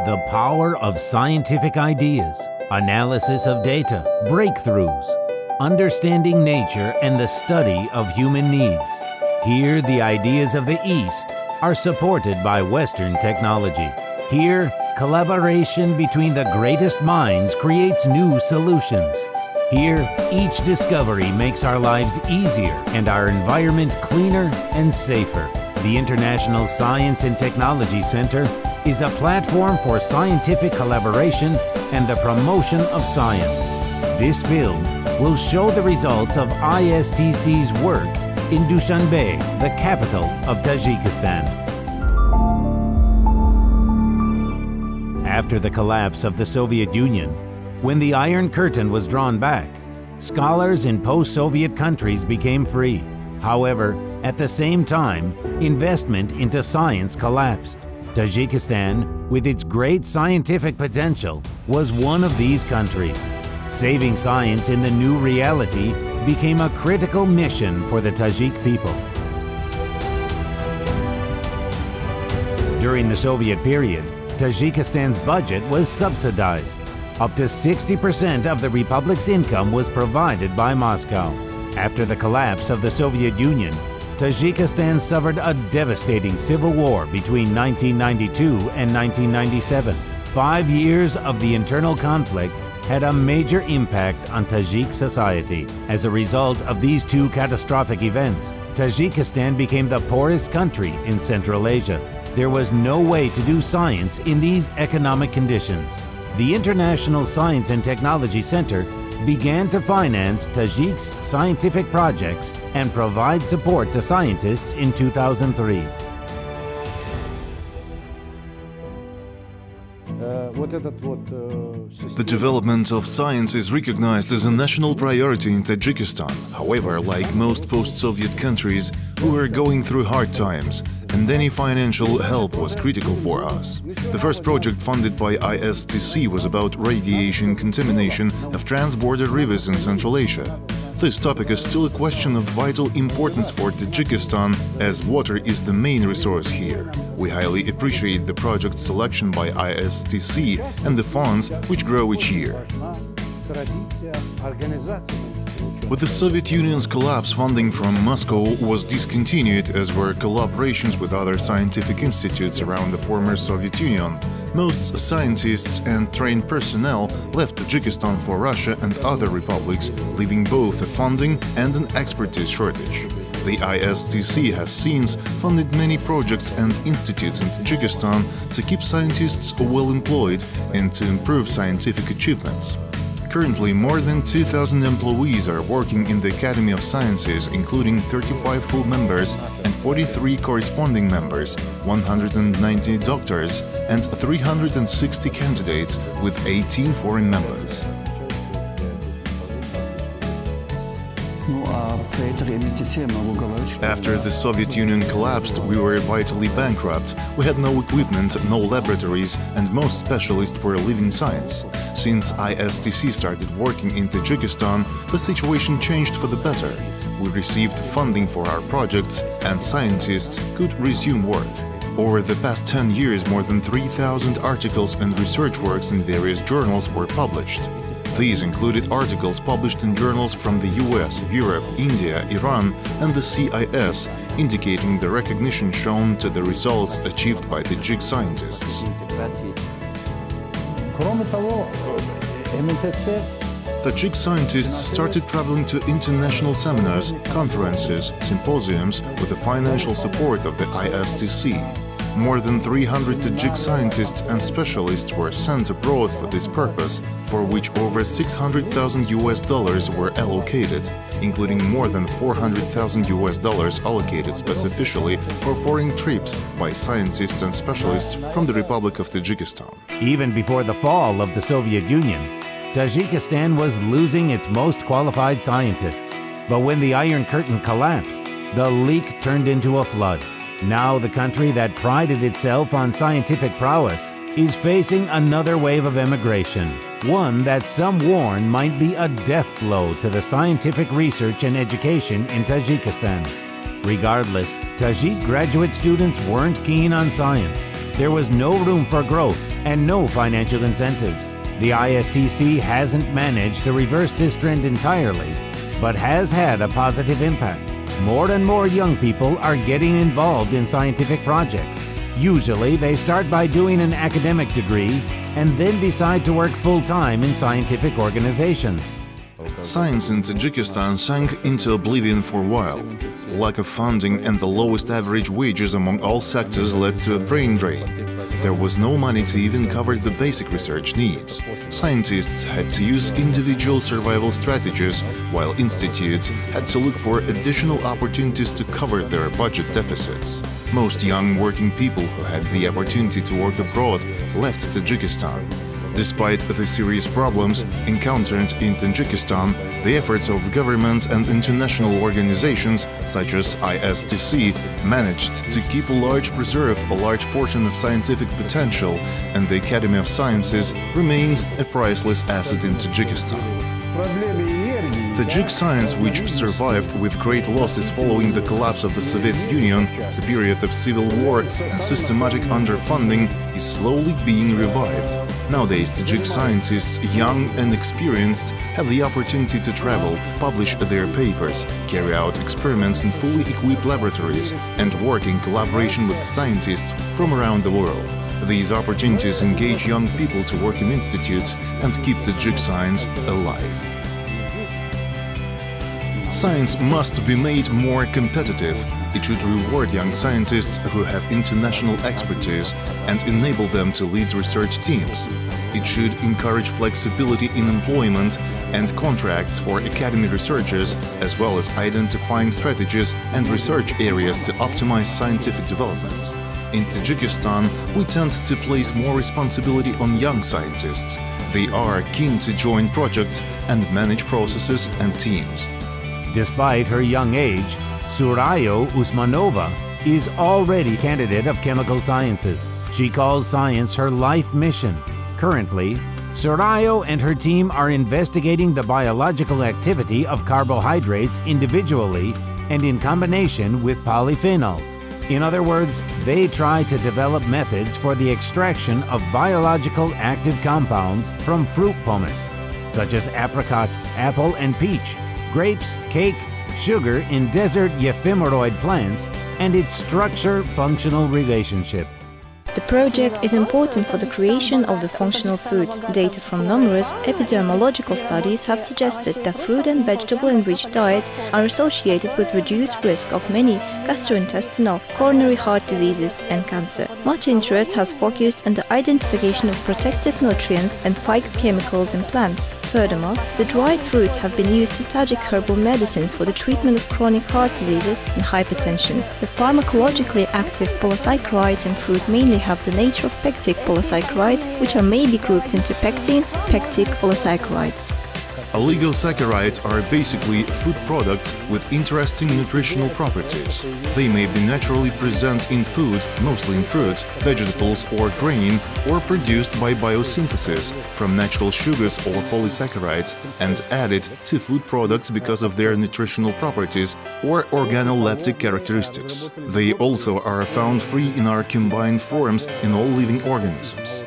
The power of scientific ideas, analysis of data, breakthroughs, understanding nature and the study of human needs. Here, the ideas of the East are supported by Western technology. Here, collaboration between the greatest minds creates new solutions. Here, each discovery makes our lives easier and our environment cleaner and safer. The International Science and Technology Center is a platform for scientific collaboration and the promotion of science. This film will show the results of ISTC's work in Dushanbe, the capital of Tajikistan. After the collapse of the Soviet Union, when the Iron Curtain was drawn back, scholars in post-Soviet countries became free. However, at the same time, investment into science collapsed. Tajikistan, with its great scientific potential, was one of these countries. Saving science in the new reality became a critical mission for the Tajik people. During the Soviet period, Tajikistan's budget was subsidized. Up to 60% of the republic's income was provided by Moscow. After the collapse of the Soviet Union, Tajikistan suffered a devastating civil war between 1992 and 1997. 5 years of the internal conflict had a major impact on Tajik society. As a result of these two catastrophic events, Tajikistan became the poorest country in Central Asia. There was no way to do science in these economic conditions. The International Science and Technology Center began to finance Tajik's scientific projects and provide support to scientists in 2003. The development of science is recognized as a national priority in Tajikistan. However, like most post-Soviet countries, we were going through hard times, and any financial help was critical for us. The first project funded by ISTC was about radiation contamination of transborder rivers in Central Asia. This topic is still a question of vital importance for Tajikistan, as water is the main resource here. We highly appreciate the project selection by ISTC and the funds which grow each year. With the Soviet Union's collapse, funding from Moscow was discontinued, as were collaborations with other scientific institutes around the former Soviet Union. Most scientists and trained personnel left Tajikistan for Russia and other republics, leaving both a funding and an expertise shortage. The ISTC has since funded many projects and institutes in Tajikistan to keep scientists well employed and to improve scientific achievements. Currently, more than 2,000 employees are working in the Academy of Sciences, including 35 full members and 43 corresponding members, 190 doctors, and 360 candidates, with 18 foreign members. After the Soviet Union collapsed, we were vitally bankrupt. We had no equipment, no laboratories, and most specialists were leaving science. Since ISTC started working in Tajikistan, the situation changed for the better. We received funding for our projects, and scientists could resume work. Over the past 10 years, more than 3,000 articles and research works in various journals were published. These included articles published in journals from the US, Europe, India, Iran, and the CIS, indicating the recognition shown to the results achieved by Tajik scientists. Tajik scientists started traveling to international seminars, conferences, symposiums with the financial support of the ISTC. More than 300 Tajik scientists and specialists were sent abroad for this purpose, for which over $600,000 were allocated, including more than $400,000 allocated specifically for foreign trips by scientists and specialists from the Republic of Tajikistan. Even before the fall of the Soviet Union, Tajikistan was losing its most qualified scientists. But when the Iron Curtain collapsed, the leak turned into a flood. Now the country that prided itself on scientific prowess is facing another wave of emigration, one that some warn might be a death blow to the scientific research and education in Tajikistan. Regardless, Tajik graduate students weren't keen on science. There was no room for growth and no financial incentives. The ISTC hasn't managed to reverse this trend entirely, but has had a positive impact. More and more young people are getting involved in scientific projects. Usually, they start by doing an academic degree and then decide to work full-time in scientific organizations. Science in Tajikistan sank into oblivion for a while. Lack of funding and the lowest average wages among all sectors led to a brain drain. There was no money to even cover the basic research needs. Scientists had to use individual survival strategies, while institutes had to look for additional opportunities to cover their budget deficits. Most young working people who had the opportunity to work abroad left Tajikistan. Despite the serious problems encountered in Tajikistan, the efforts of governments and international organizations such as ISTS managed to keep preserve a large portion of scientific potential, and the Academy of Sciences remains a priceless asset in Tajikistan. Tajik science, which survived with great losses following the collapse of the Soviet Union, the period of civil war and systematic underfunding, is slowly being revived. Nowadays, Tajik scientists, young and experienced, have the opportunity to travel, publish their papers, carry out experiments in fully equipped laboratories, and work in collaboration with scientists from around the world. These opportunities engage young people to work in institutes and keep Tajik science alive. Science must be made more competitive. It should reward young scientists who have international expertise and enable them to lead research teams. It should encourage flexibility in employment and contracts for academy researchers, as well as identifying strategies and research areas to optimize scientific development. In Tajikistan, we tend to place more responsibility on young scientists. They are keen to join projects and manage processes and teams. Despite her young age, Surayo Usmanova is already candidate of chemical sciences. She calls science her life mission. Currently, Surayo and her team are investigating the biological activity of carbohydrates individually and in combination with polyphenols. In other words, they try to develop methods for the extraction of biological active compounds from fruit pomace, such as apricot, apple, and peach, grapes, cake, sugar in desert ephemeroid plants, and its structure-functional relationship. The project is important for the creation of the functional food. Data from numerous epidemiological studies have suggested that fruit and vegetable-enriched diets are associated with reduced risk of many gastrointestinal, coronary heart diseases, and cancer. Much interest has focused on the identification of protective nutrients and phytochemicals in plants. Furthermore, the dried fruits have been used in Tajik herbal medicines for the treatment of chronic heart diseases and hypertension. The pharmacologically active polysaccharides in fruit mainly have the nature of pectic polysaccharides, which are maybe grouped into pectin, pectic polysaccharides. Oligosaccharides are basically food products with interesting nutritional properties. They may be naturally present in food, mostly in fruits, vegetables or grain, or produced by biosynthesis from natural sugars or polysaccharides and added to food products because of their nutritional properties or organoleptic characteristics. They also are found free in our combined forms in all living organisms.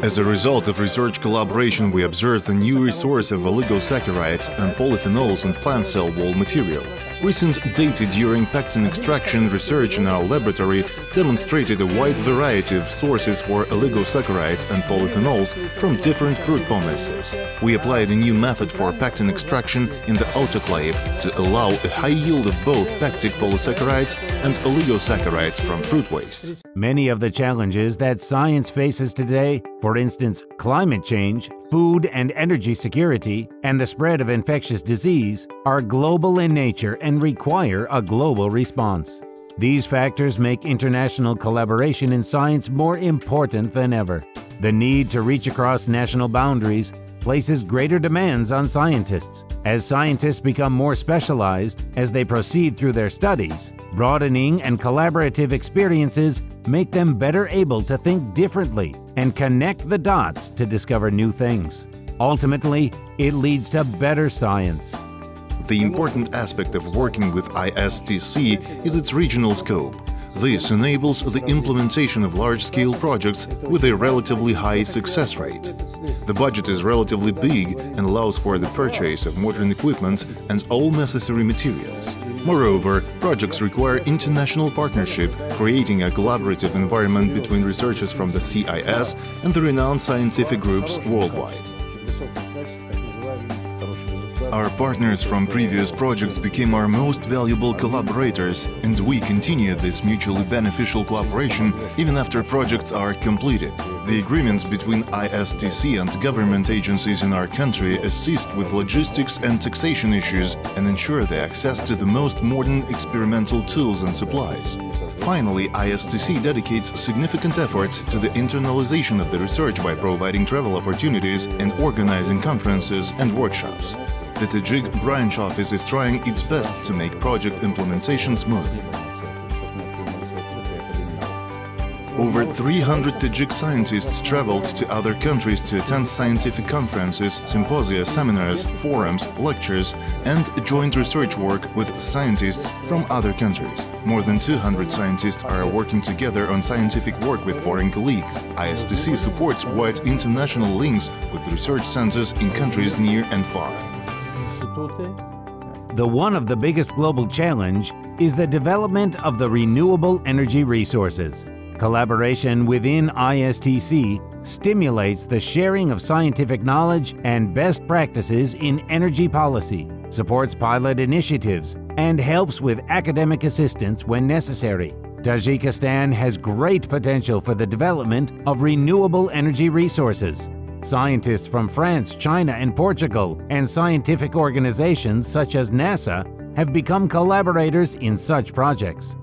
As a result of research collaboration, we observed a new resource of oligosaccharides and polyphenols in plant cell wall material. Recent data during pectin extraction research in our laboratory demonstrated a wide variety of sources for oligosaccharides and polyphenols from different fruit pomaces. We applied a new method for pectin extraction in the autoclave to allow a high yield of both pectic polysaccharides and oligosaccharides from fruit waste. Many of the challenges that science faces today, for instance, climate change, food and energy security, and the spread of infectious disease, are global in nature and require a global response. These factors make international collaboration in science more important than ever. The need to reach across national boundaries places greater demands on scientists. As scientists become more specialized as they proceed through their studies, broadening and collaborative experiences make them better able to think differently and connect the dots to discover new things. Ultimately, it leads to better science. The important aspect of working with ISTC is its regional scope. This enables the implementation of large-scale projects with a relatively high success rate. The budget is relatively big and allows for the purchase of modern equipment and all necessary materials. Moreover, projects require international partnership, creating a collaborative environment between researchers from the CIS and the renowned scientific groups worldwide. Our partners from previous projects became our most valuable collaborators, and we continue this mutually beneficial cooperation even after projects are completed. The agreements between ISTC and government agencies in our country assist with logistics and taxation issues and ensure the access to the most modern experimental tools and supplies. Finally, ISTC dedicates significant efforts to the internalization of the research by providing travel opportunities and organizing conferences and workshops. The Tajik branch office is trying its best to make project implementation smooth. Over 300 Tajik scientists traveled to other countries to attend scientific conferences, symposia, seminars, forums, lectures, and joint research work with scientists from other countries. More than 200 scientists are working together on scientific work with foreign colleagues. ISTC supports wide international links with research centers in countries near and far. One of the biggest global challenge is the development of the renewable energy resources. Collaboration within ISTC stimulates the sharing of scientific knowledge and best practices in energy policy, supports pilot initiatives, and helps with academic assistance when necessary. Tajikistan has great potential for the development of renewable energy resources. Scientists from France, China, and Portugal, and scientific organizations such as NASA have become collaborators in such projects.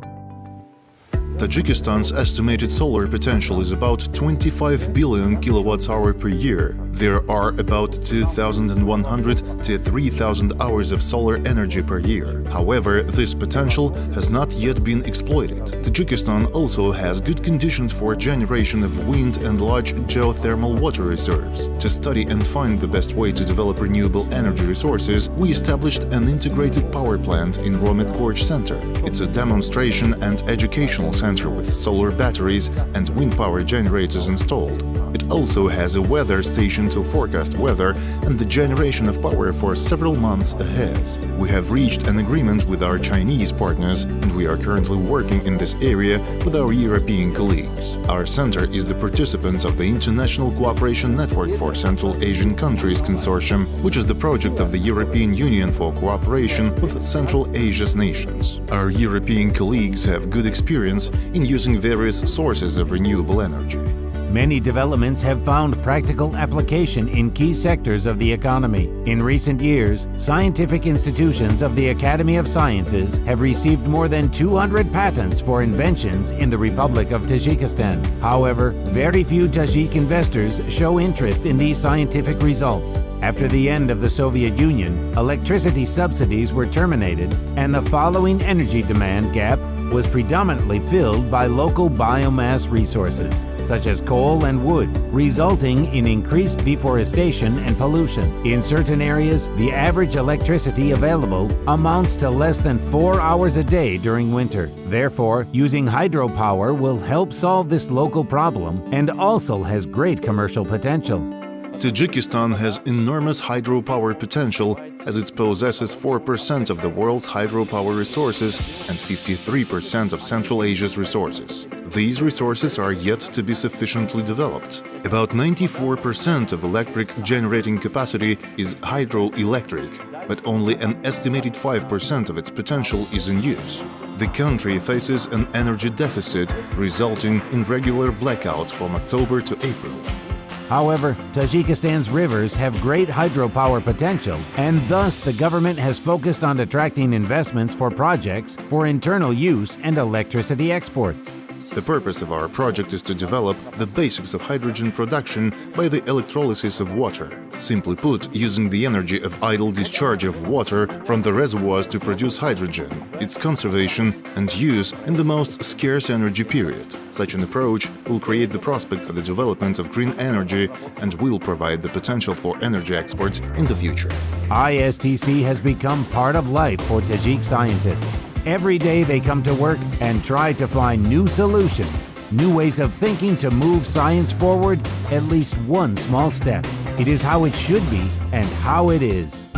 Tajikistan's estimated solar potential is about 25 billion kilowatts-hour per year. There are about 2,100 to 3,000 hours of solar energy per year. However, this potential has not yet been exploited. Tajikistan also has good conditions for generation of wind and large geothermal water reserves. To study and find the best way to develop renewable energy resources, we established an integrated power plant in Romet Korch Center. It's a demonstration and educational center with solar batteries and wind power generators installed. It also has a weather station to forecast weather and the generation of power for several months ahead. We have reached an agreement with our Chinese partners, and we are currently working in this area with our European colleagues. Our center is the participant of the International Cooperation Network for Central Asian Countries Consortium, which is the project of the European Union for cooperation with Central Asia's nations. Our European colleagues have good experience in using various sources of renewable energy. Many developments have found practical application in key sectors of the economy. In recent years, scientific institutions of the Academy of Sciences have received more than 200 patents for inventions in the Republic of Tajikistan. However, very few Tajik investors show interest in these scientific results. After the end of the Soviet Union, electricity subsidies were terminated, and the following energy demand gap was predominantly filled by local biomass resources, such as coal and wood, resulting in increased deforestation and pollution. In certain areas, the average electricity available amounts to less than 4 hours a day during winter. Therefore, using hydropower will help solve this local problem and also has great commercial potential. Tajikistan has enormous hydropower potential as it possesses 4% of the world's hydropower resources and 53% of Central Asia's resources. These resources are yet to be sufficiently developed. About 94% of electric generating capacity is hydroelectric, but only an estimated 5% of its potential is in use. The country faces an energy deficit, resulting in regular blackouts from October to April. However, Tajikistan's rivers have great hydropower potential, and thus the government has focused on attracting investments for projects for internal use and electricity exports. The purpose of our project is to develop the basics of hydrogen production by the electrolysis of water. Simply put, using the energy of idle discharge of water from the reservoirs to produce hydrogen, its conservation and use in the most scarce energy period. Such an approach will create the prospect for the development of green energy and will provide the potential for energy exports in the future. ISTC has become part of life for Tajik scientists. Every day they come to work and try to find new solutions, new ways of thinking to move science forward at least one small step. It is how it should be and how it is.